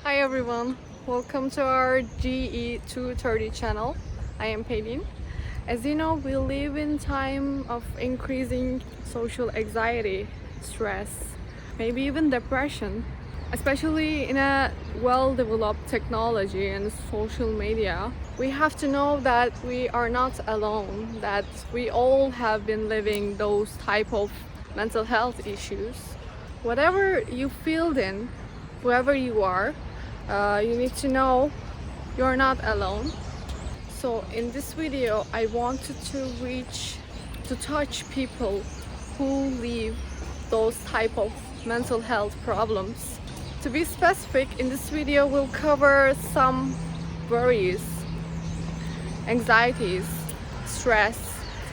Hi everyone, welcome to our GE230 channel. I am Pelin. As you know, we live in time of increasing social anxiety, stress, maybe even depression, especially in a well-developed technology and social media. We have to know that we are not alone, that we all have been living those type of mental health issues. Whatever you feel in, whoever you are, you need to know you're not alone. So in this video, I wanted to touch people who live those type of mental health problems. To be specific, in this video we'll cover some worries, anxieties, stress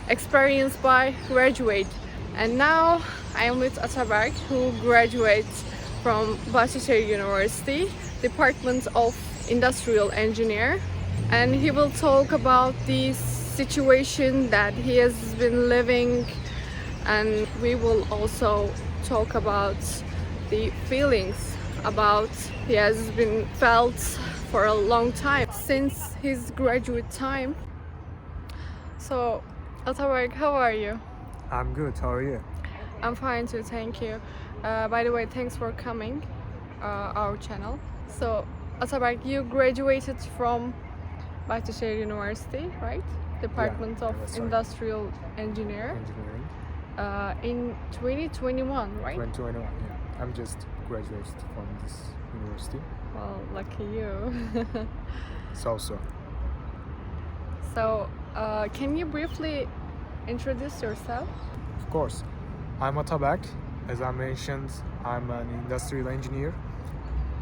experienced by graduate. And now I am with Ataberk, who graduates from Bahçeşehir University, Department of Industrial Engineer, and he will talk about the situation that he has been living, and we will also talk about the feelings about he has been felt for a long time since his graduate time. So, Ataberk, how are you? I'm good. How are you? I'm fine too, thank you. By the way, thanks for coming our channel. So, Ataberk, you graduated from Bahçeşehir University, right? Department of that's right. Industrial Engineer Engineering. In 2021, right? 2021. Yeah. I'm just graduated from this university. Well, lucky you. So. So, can you briefly introduce yourself? Of course. I'm Atabak. As I mentioned, I'm an industrial engineer.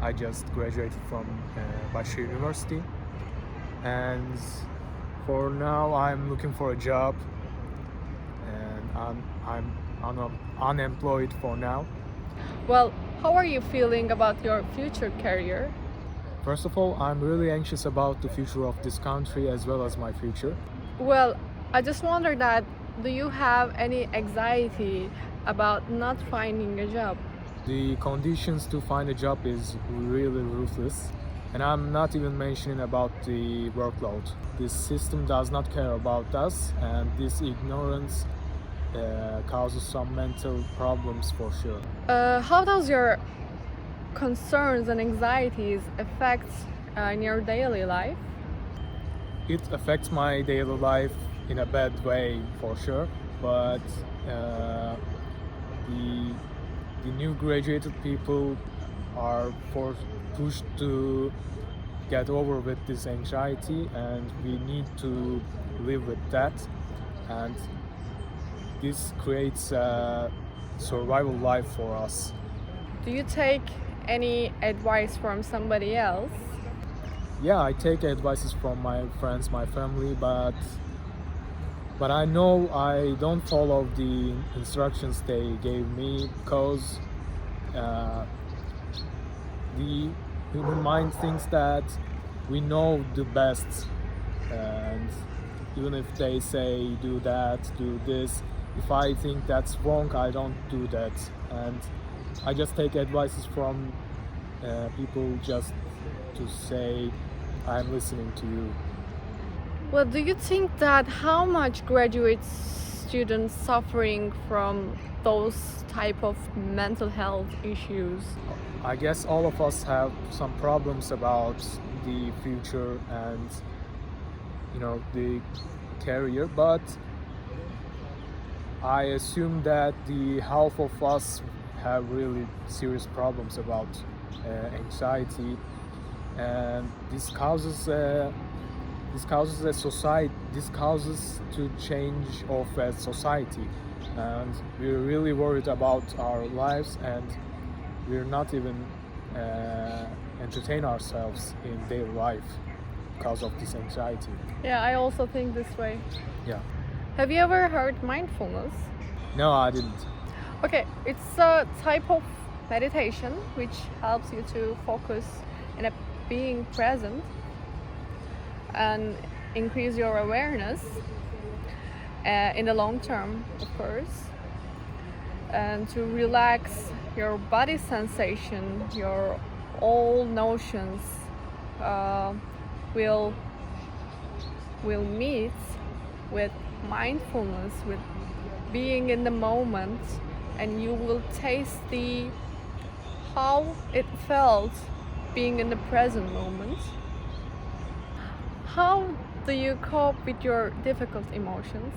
I just graduated from Bahçeşehir University. And for now, I'm looking for a job. And I'm unemployed for now. Well, how are you feeling about your future career? First of all, I'm really anxious about the future of this country as well as my future. Well, I just wonder that do you have any anxiety about not finding a job? The conditions to find a job is really ruthless, and I'm not even mentioning about the workload. This system does not care about us, and this ignorance causes some mental problems for sure. How does your concerns and anxieties affect in your daily life? It affects my daily life in a bad way for sure, but the new graduated people are pushed to get over with this anxiety, and we need to live with that, and this creates a survival life for us. Do you take any advice from somebody else? Yeah, I take advices from my friends, my family, but I know I don't follow the instructions they gave me because the human mind thinks that we know the best, and even if they say do that, do this, if I think that's wrong, I don't do that, and I just take advices from people just to say I'm listening to you. Well, do you think that how much graduate students suffering from those type of mental health issues? I guess all of us have some problems about the future and the career, but I assume that the half of us have really serious problems about anxiety, and this causes a society. This causes to change of a society, and we're really worried about our lives, and we're not even entertain ourselves in daily life because of this anxiety. Yeah, I also think this way. Yeah. Have you ever heard mindfulness? No, I didn't. Okay, it's a type of meditation which helps you to focus in a being present and increase your awareness in the long term, of course, and to relax your body sensation, your all notions uh, will meet with mindfulness, with being in the moment, and you will taste how it felt being in the present moment. How do you cope with your difficult emotions?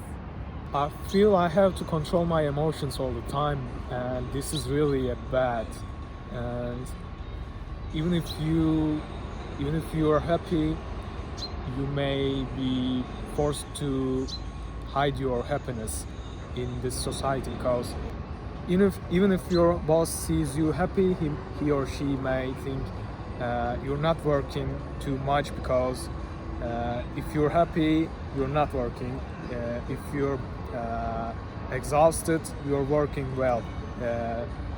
I feel I have to control my emotions all the time, and this is really a bad. And even if you are happy, you may be forced to hide your happiness in this society, because even if your boss sees you happy, he or she may think you're not working too much, because if you're happy, you're not working. If you're exhausted, you're working well.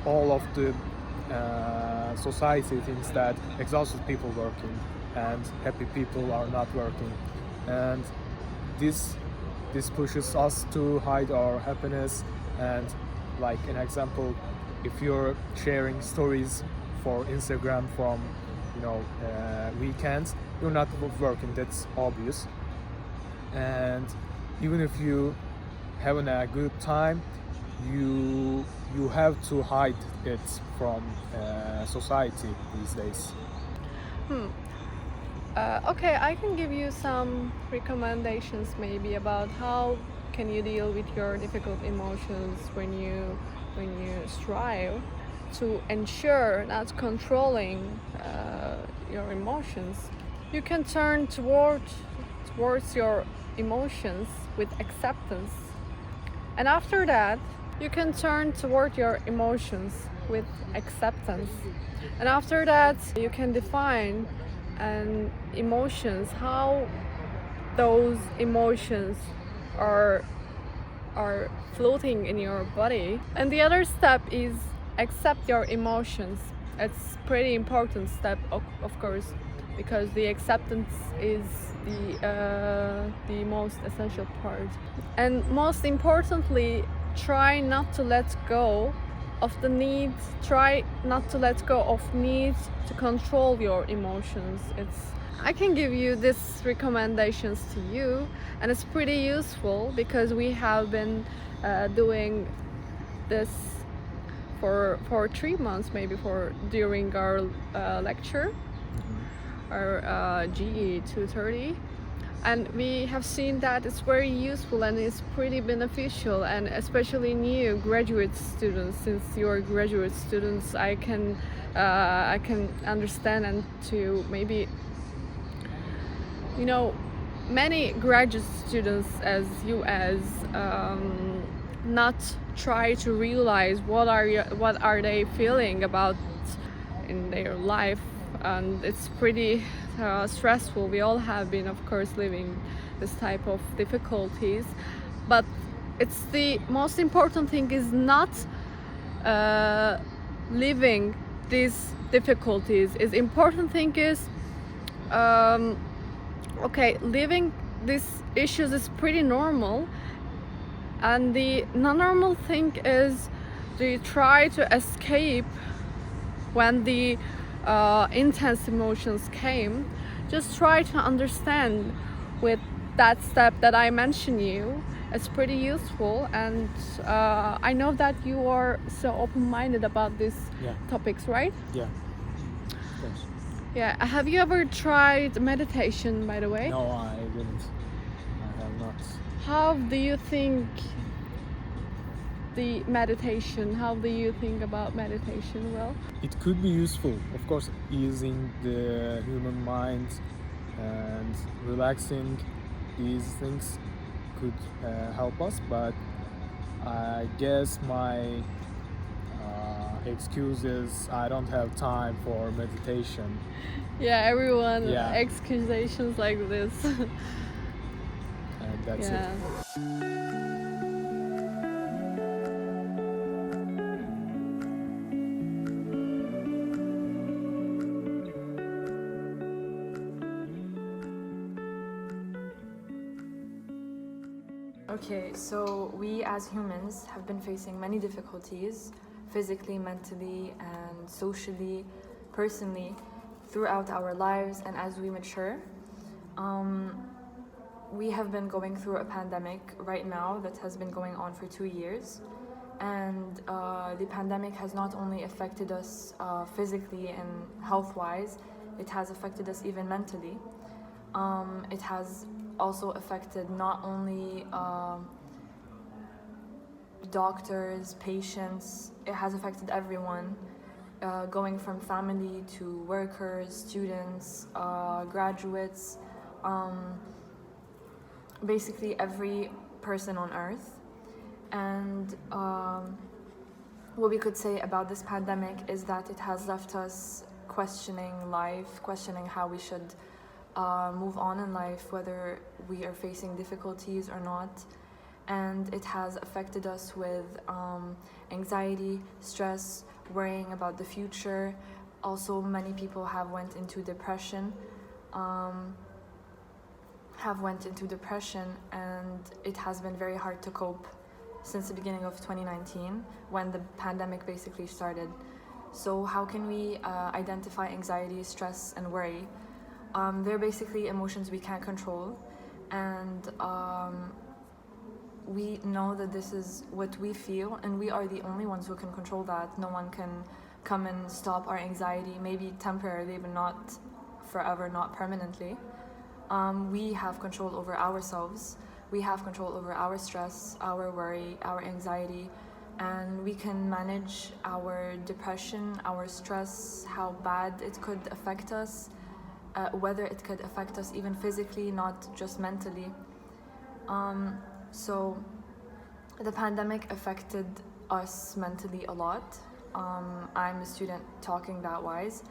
All of the society thinks that exhausted people working and happy people are not working, and this pushes us to hide our happiness. And like an example, if you're sharing stories for Instagram from weekends, you're not working, that's obvious. And even if you having a good time, you have to hide it from society these days. Okay, I can give you some recommendations maybe about how can you deal with your difficult emotions when you strive to ensure not controlling your emotions. You can turn towards your emotions with acceptance, and after that you can turn toward your emotions with acceptance, and after that you can define and emotions, how those emotions are floating in your body. And the other step is accept your emotions. It's pretty important step, of course, because the acceptance is the most essential part. And most importantly, try not to let go of the need. Try not to let go of need to control your emotions. I can give you these recommendations to you, and it's pretty useful because we have been doing this for 3 months, maybe during our lecture, our GE 230. And we have seen that it's very useful and it's pretty beneficial, and especially new graduate students. Since you're graduate students, I can understand, and to maybe many graduate students as not try to realize what are they feeling about in their life, and it's pretty stressful. We all have been, of course, living this type of difficulties, but it's the most important thing is not living these difficulties. Is important thing is okay, living these issues is pretty normal, and the non-normal thing is to try to escape when the intense emotions came. Just try to understand with that step that I mentioned you. It's pretty useful, and I know that you are so open-minded about these topics, right? Yeah. Thanks. Yeah. Have you ever tried meditation, by the way? No, I didn't. I have not. How do you think how do you think about meditation? Well, It could be useful, of course, easing the human mind and relaxing. These things could help us, but I guess my excuse is I don't have time for meditation. yeah, everyone Yeah. excusations like this. And that's Yeah. it. Okay, so we as humans have been facing many difficulties, physically, mentally, and socially, personally throughout our lives and as we mature. We have been going through a pandemic right now that has been going on for 2 years. And the pandemic has not only affected us physically and health-wise, it has affected us even mentally. It has also affected not only doctors, patients, it has affected everyone, going from family to workers, students, graduates, basically every person on earth. And what we could say about this pandemic is that it has left us questioning life, questioning how we should move on in life, whether we are facing difficulties or not. And it has affected us with anxiety, stress, worrying about the future. Also, many people have went into depression. And it has been very hard to cope since the beginning of 2019, when the pandemic basically started. So how can we identify anxiety, stress, and worry? They're basically emotions we can't control, and we know that this is what we feel, and we are the only ones who can control that. No one can come and stop our anxiety, maybe temporarily, but not forever, not permanently. We have control over ourselves. We have control over our stress, our worry, our anxiety, and we can manage our depression, our stress, how bad it could affect us, whether it could affect us even physically, not just mentally. So the pandemic affected us mentally a lot. I'm a student talking that wise.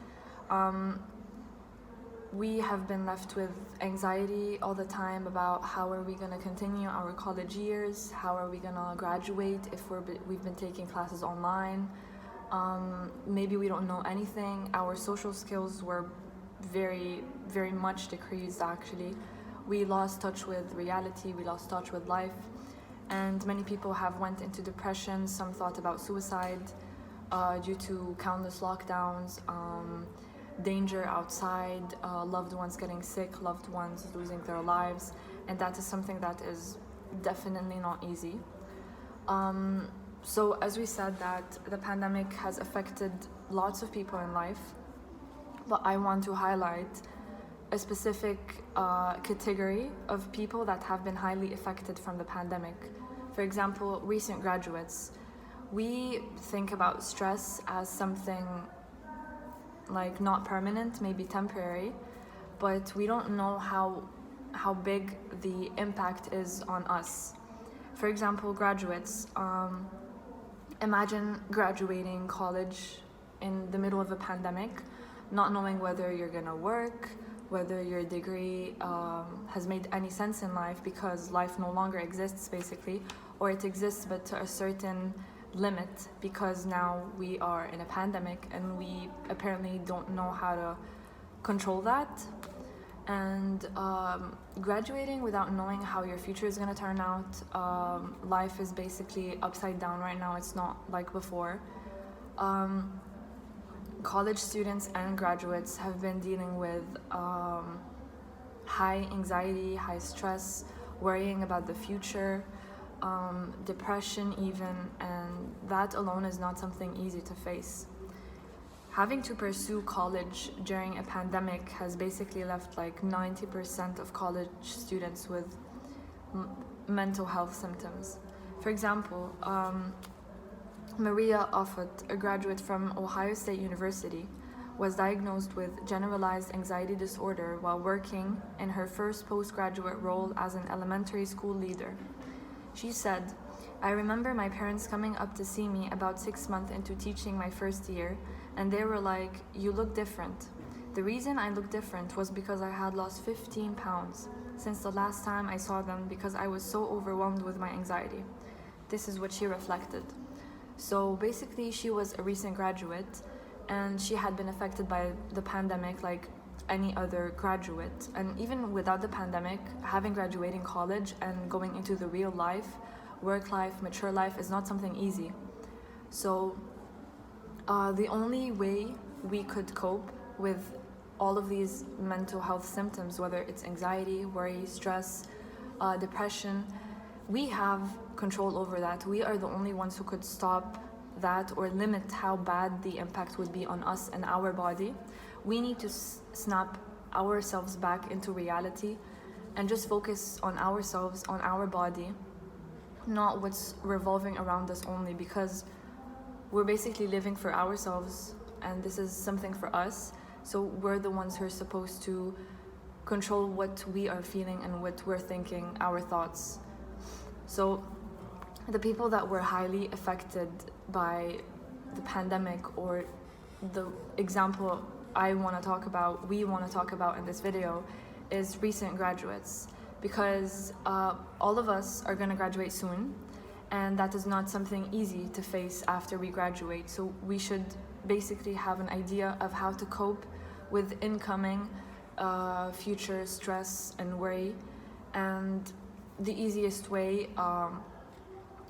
We have been left with anxiety all the time about how are we going to continue our college years, how are we going to graduate if we've been taking classes online. Maybe we don't know anything. Our social skills were very, very much decreased actually. We lost touch with reality, we lost touch with life, and many people have went into depression. Some thought about suicide due to countless lockdowns, danger outside, loved ones getting sick, loved ones losing their lives, and that is something that is definitely not easy. So as we said, that the pandemic has affected lots of people in life, but I want to highlight a specific category of people that have been highly affected from the pandemic. For example, recent graduates. We think about stress as something like not permanent, maybe temporary, but we don't know how big the impact is on us. For example, graduates. Imagine graduating college in the middle of a pandemic, not knowing whether you're gonna work, whether your degree has made any sense in life, because life no longer exists basically, or it exists but to a certain limit, because now we are in a pandemic and we apparently don't know how to control that. And graduating without knowing how your future is going to turn out, life is basically upside down right now. It's not like before. College students and graduates have been dealing with high anxiety, high stress, worrying about the future, depression even, and that alone is not something easy to face. Having to pursue college during a pandemic has basically left like 90% of college students with mental health symptoms. For example, Maria Offut, a graduate from Ohio State University, was diagnosed with generalized anxiety disorder while working in her first postgraduate role as an elementary school leader. She said, "I remember my parents coming up to see me about 6 months into teaching my first year, and they were like, 'You look different.' The reason I looked different was because I had lost 15 pounds since the last time I saw them, because I was so overwhelmed with my anxiety." This is what she reflected. So basically, she was a recent graduate, and she had been affected by the pandemic like any other graduate. And even without the pandemic, having graduating college and going into the real life, work life, mature life is not something easy. So the only way we could cope with all of these mental health symptoms, whether it's anxiety, worry, stress, depression. We have control over that. We are the only ones who could stop that or limit how bad the impact would be on us and our body. We need to snap ourselves back into reality and just focus on ourselves, on our body, not what's revolving around us only, because we're basically living for ourselves and this is something for us. So we're the ones who are supposed to control what we are feeling and what we're thinking, our thoughts. So the people that were highly affected by the pandemic, or the example we want to talk about in this video, is recent graduates, because all of us are going to graduate soon, and that is not something easy to face after we graduate. So we should basically have an idea of how to cope with incoming future stress and worry, and the easiest way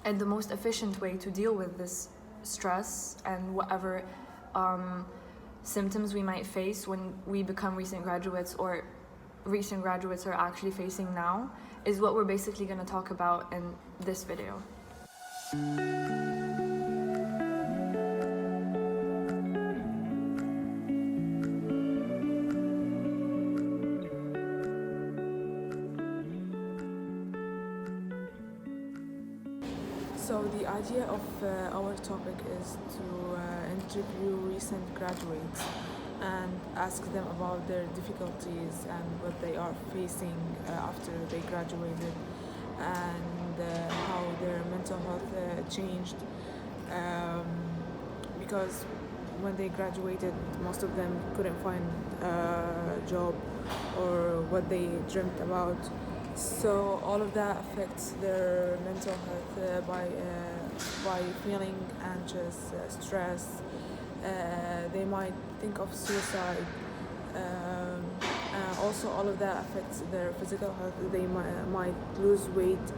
and the most efficient way to deal with this stress and whatever symptoms we might face when we become recent graduates, or recent graduates are actually facing now, is what we're basically going to talk about in this video. So the idea of our topic is to interview recent graduates and ask them about their difficulties and what they are facing after they graduated, and how their mental health changed, because when they graduated, most of them couldn't find a job or what they dreamt about. So all of that affects their mental health by feeling anxious, stress. They might think of suicide. Also, all of that affects their physical health. They might lose weight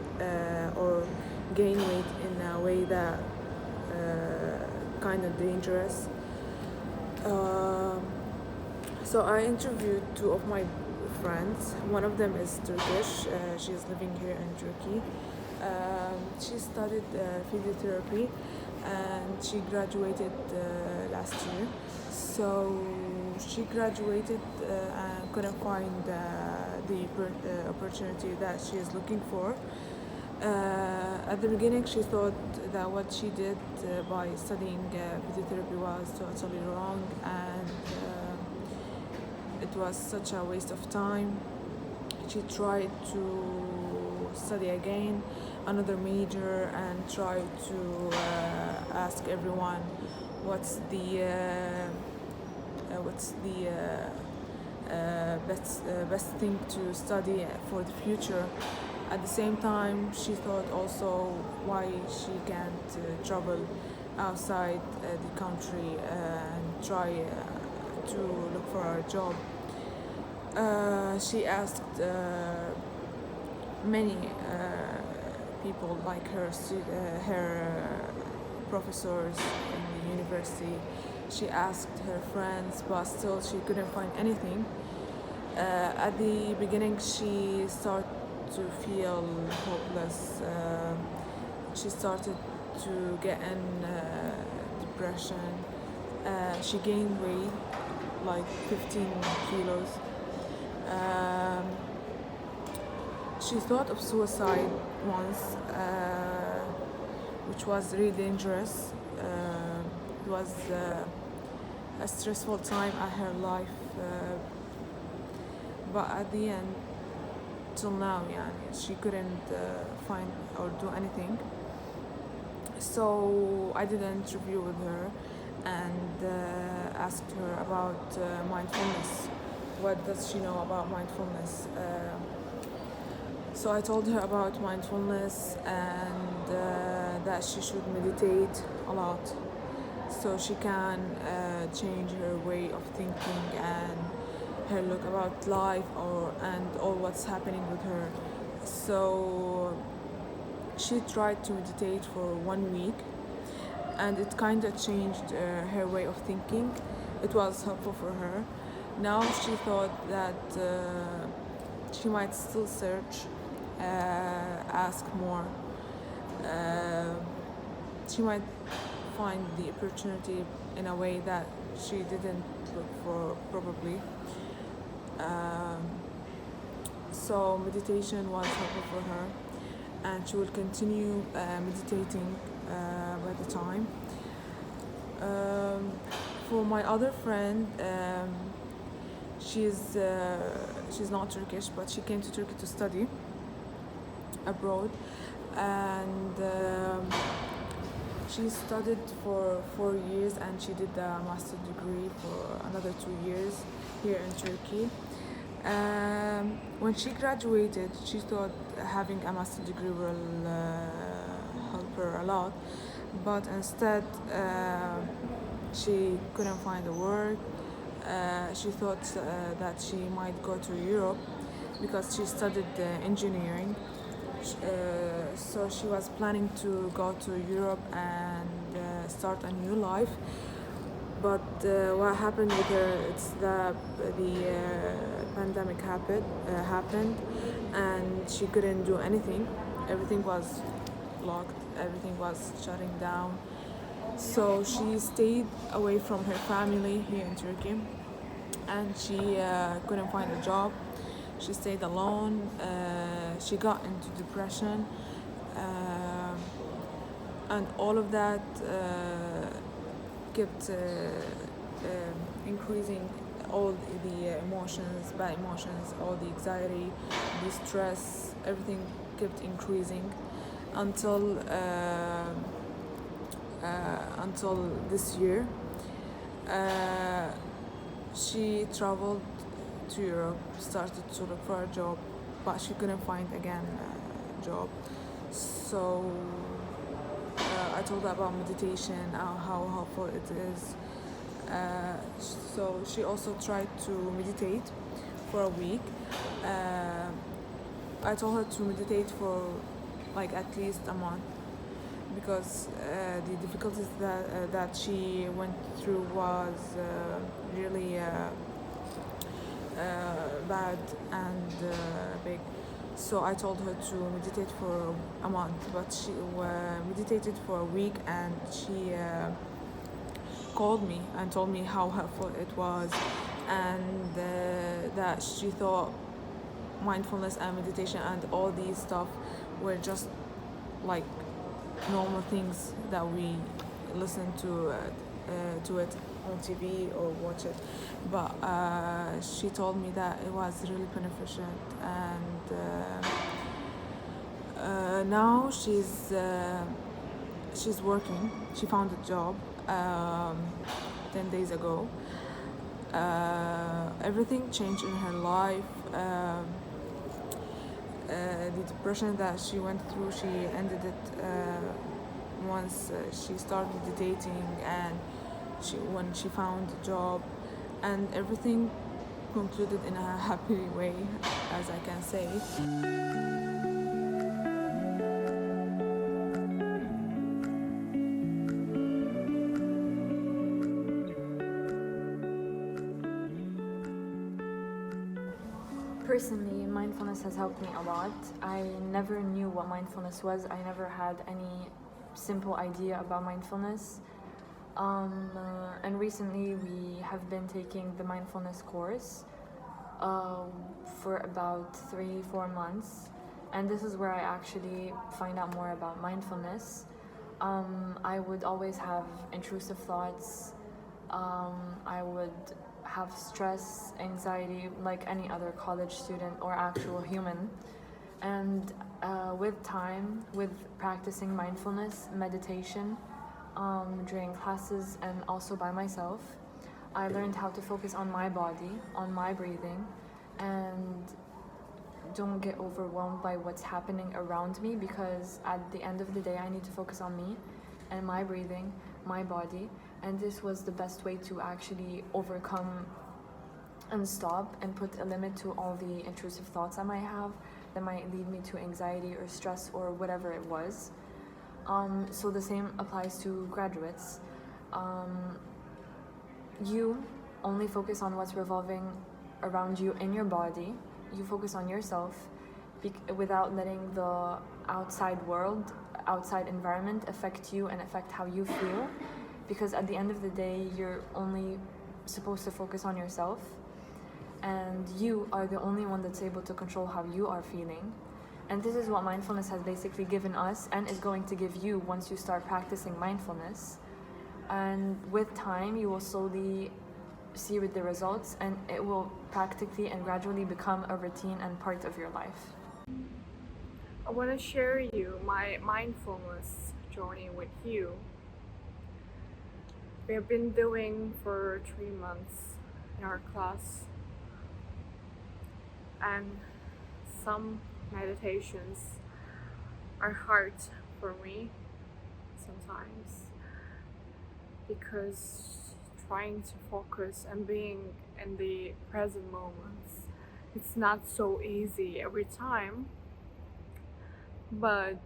or gain weight in a way that kind of dangerous. So I interviewed two of my friends. One of them is Turkish. She's living here in Turkey. She studied physiotherapy and she graduated last year. So she graduated and couldn't find the opportunity that she is looking for. At the beginning, she thought that what she did by studying physiotherapy was totally wrong, and it was such a waste of time. She tried to study again, another major, and tried to ask everyone what's the best thing to study for the future. At the same time, she thought also why she can't travel outside the country and try to look for a job. She asked many people like her professors in the university. She asked her friends, but still she couldn't find anything. At the beginning, she started to feel hopeless. She started to get in depression. She gained weight, like 15 kilos. She thought of suicide once, which was really dangerous. It was a stressful time at her life, but at the end, till now, she couldn't find or do anything. So I did an interview with her and asked her about mindfulness. What does she know about mindfulness? So I told her about mindfulness and that she should meditate a lot so she can change her way of thinking and her look about life and all what's happening with her. So she tried to meditate for 1 week, and it kind of changed her way of thinking. it was helpful for her. Now she thought that she might still search, ask more. She might find the opportunity in a way that she didn't look for, probably. So meditation was helpful for her, and she will continue meditating by the time. For my other friend, she's not Turkish, but she came to Turkey to study abroad, and she studied for 4 years, and she did a master's degree for another 2 years here in Turkey. When she graduated, she thought having a master's degree will help her a lot, but instead she couldn't find a work. She thought that she might go to Europe because she studied engineering. So she was planning to go to Europe and start a new life. But what happened with her, it's the pandemic happened, and she couldn't do anything. Everything was locked, everything was shutting down. So she stayed away from her family here in Turkey, and she couldn't find a job. She stayed alone. She got into depression, and all of that kept increasing. All the emotions, bad emotions, all the anxiety, the stress, everything kept increasing until this year. She traveled to Europe, started to look for a job, but she couldn't find again a job. So I told her about meditation, how helpful it is. So she also tried to meditate for a week. I told her to meditate for like at least a month, because the difficulties that she went through was really bad and big. So I told her to meditate for a month, but she meditated for a week, and she called me and told me how helpful it was, and that she thought mindfulness and meditation and all these stuff were just like normal things that we listen to it on TV or watch it, but she told me that it was really beneficial, and now she's working. She found a job 10 days ago. Everything changed in her life. The depression that she went through, she ended it once she started meditating, and when she found a job, and everything concluded in a happy way, as I can say. Personally, mindfulness has helped me a lot. I never knew what mindfulness was. I never had any simple idea about mindfulness. And recently we have been taking the mindfulness course for about 3-4 months. And this is where I actually find out more about mindfulness. I would always have intrusive thoughts. I would have stress, anxiety, like any other college student or actual human. And with time, with practicing mindfulness, meditation, during classes and also by myself, I learned how to focus on my body, on my breathing, and don't get overwhelmed by what's happening around me, because at the end of the day I need to focus on me and my breathing, my body. And this was the best way to actually overcome and stop and put a limit to all the intrusive thoughts I might have that might lead me to anxiety or stress or whatever it was. So the same applies to graduates. you only focus on what's revolving around you in your body. You focus on yourself without letting the outside world, outside environment affect you and affect how you feel. Because at the end of the day, you're only supposed to focus on yourself, and you are the only one that's able to control how you are feeling. And this is what mindfulness has basically given us and is going to give you once you start practicing mindfulness. And with time, you will slowly see with the results, and it will practically and gradually become a routine and part of your life. I want to share you my mindfulness journey with you. We have been doing for 3 months in our class, and some meditations are hard for me sometimes, because trying to focus and being in the present moments, it's not so easy every time. But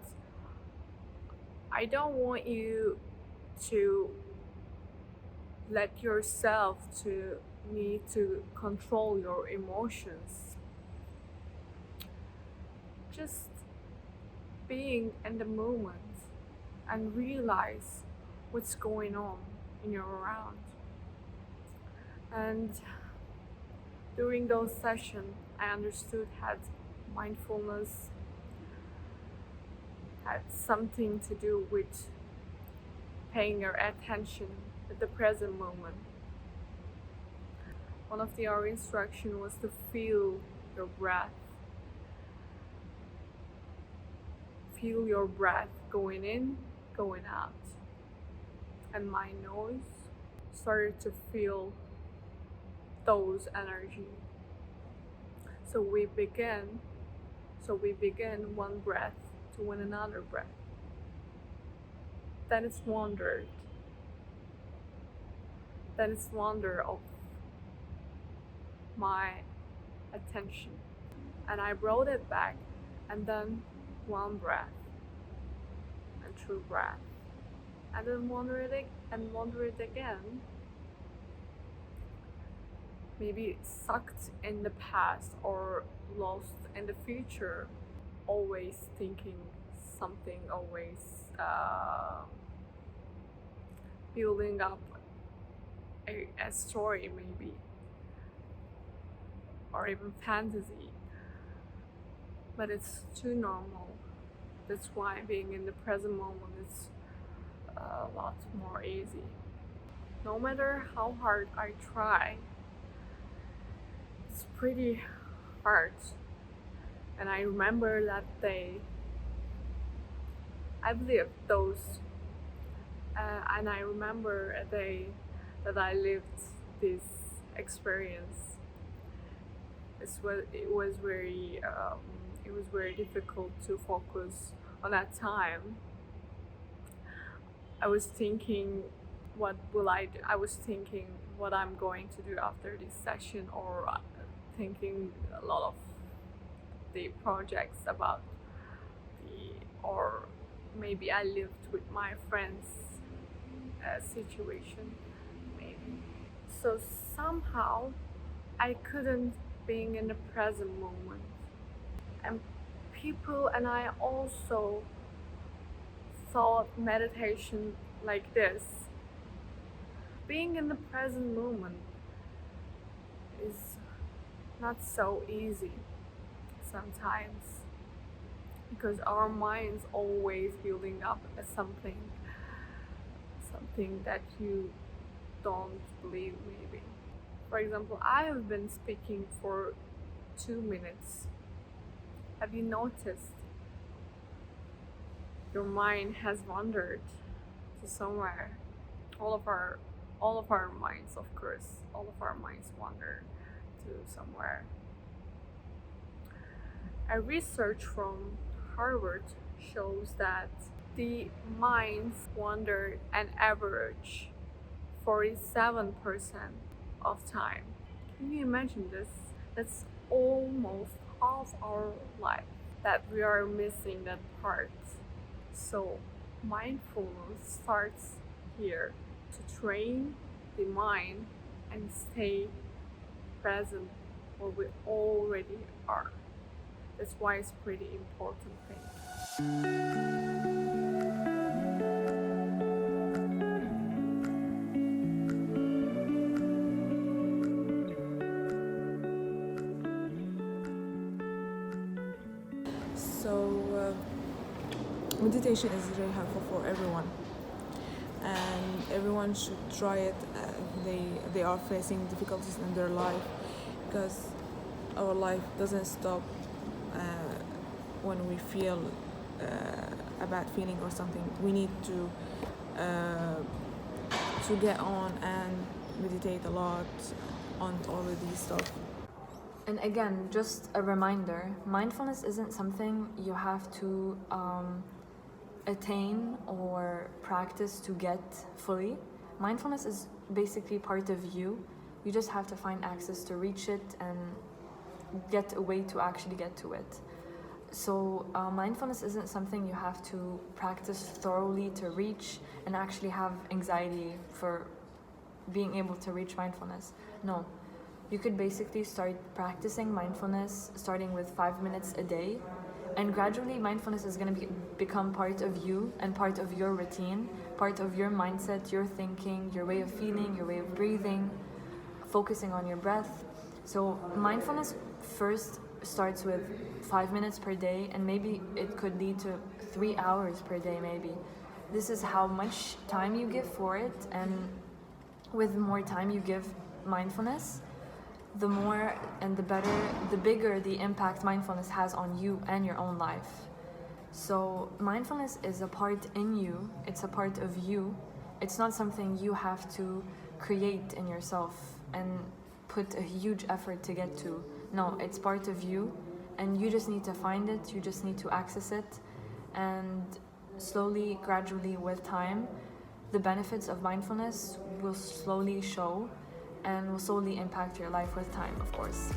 I don't want you to let yourself to need to control your emotions. Just being in the moment and realize what's going on in your around. And during those sessions, I understood that mindfulness had something to do with paying your attention at the present moment. One of our instructions was to feel your breath. Feel your breath going in, going out. And my nose started to feel those energy. So we begin one breath to one another breath. Then it's wonder of my attention, and I brought it back, and then one breath and true breath, and then wonder it again. Maybe sucked in the past or lost in the future, always thinking something, always building up a story maybe, or even fantasy. But it's too normal. That's why being in the present moment is a lot more easy. No matter how hard I try, it's pretty hard. And I remember that day, I've lived those, and I remember a day that I lived this experience. It was very difficult to focus on that time. I was thinking, what will I do? I was thinking what I'm going to do after this session, or thinking a lot of the projects about or maybe I lived with my friends situation, maybe. So somehow I couldn't being in the present moment. And people and I also thought meditation like this. Being in the present moment is not so easy sometimes, because our mind's always building up as something that you don't believe, maybe. For example, I have been speaking for 2 minutes. Have you noticed your mind has wandered to somewhere? All of our minds, of course, all of our minds wander to somewhere. A research from Harvard shows that the minds wander an average 47% of time. Can you imagine this? That's almost half our life that we are missing that part. So mindfulness starts here, to train the mind and stay present where we already are. That's why it's pretty important thing. So, meditation is very helpful for everyone, and everyone should try it. They are facing difficulties in their life, because our life doesn't stop when we feel a bad feeling or something. We need to get on and meditate a lot on all of these stuff. And again, just a reminder, mindfulness isn't something you have to attain or practice to get fully. Mindfulness is basically part of you. You just have to find access to reach it and get a way to actually get to it. So mindfulness isn't something you have to practice thoroughly to reach and actually have anxiety for being able to reach mindfulness. No. You could basically start practicing mindfulness starting with 5 minutes a day, and gradually mindfulness is going to become part of you and part of your routine, part of your mindset, your thinking, your way of feeling, your way of breathing, focusing on your breath. So mindfulness first starts with 5 minutes per day, and maybe it could lead to 3 hours per day maybe. This is how much time you give for it, and with more time you give mindfulness, the more and the better, the bigger the impact mindfulness has on you and your own life. So mindfulness is a part in you, it's a part of you. It's not something you have to create in yourself and put a huge effort to get to. No, it's part of you, and you just need to find it, you just need to access it, and slowly, gradually, with time, the benefits of mindfulness will slowly show and will slowly impact your life with time, of course.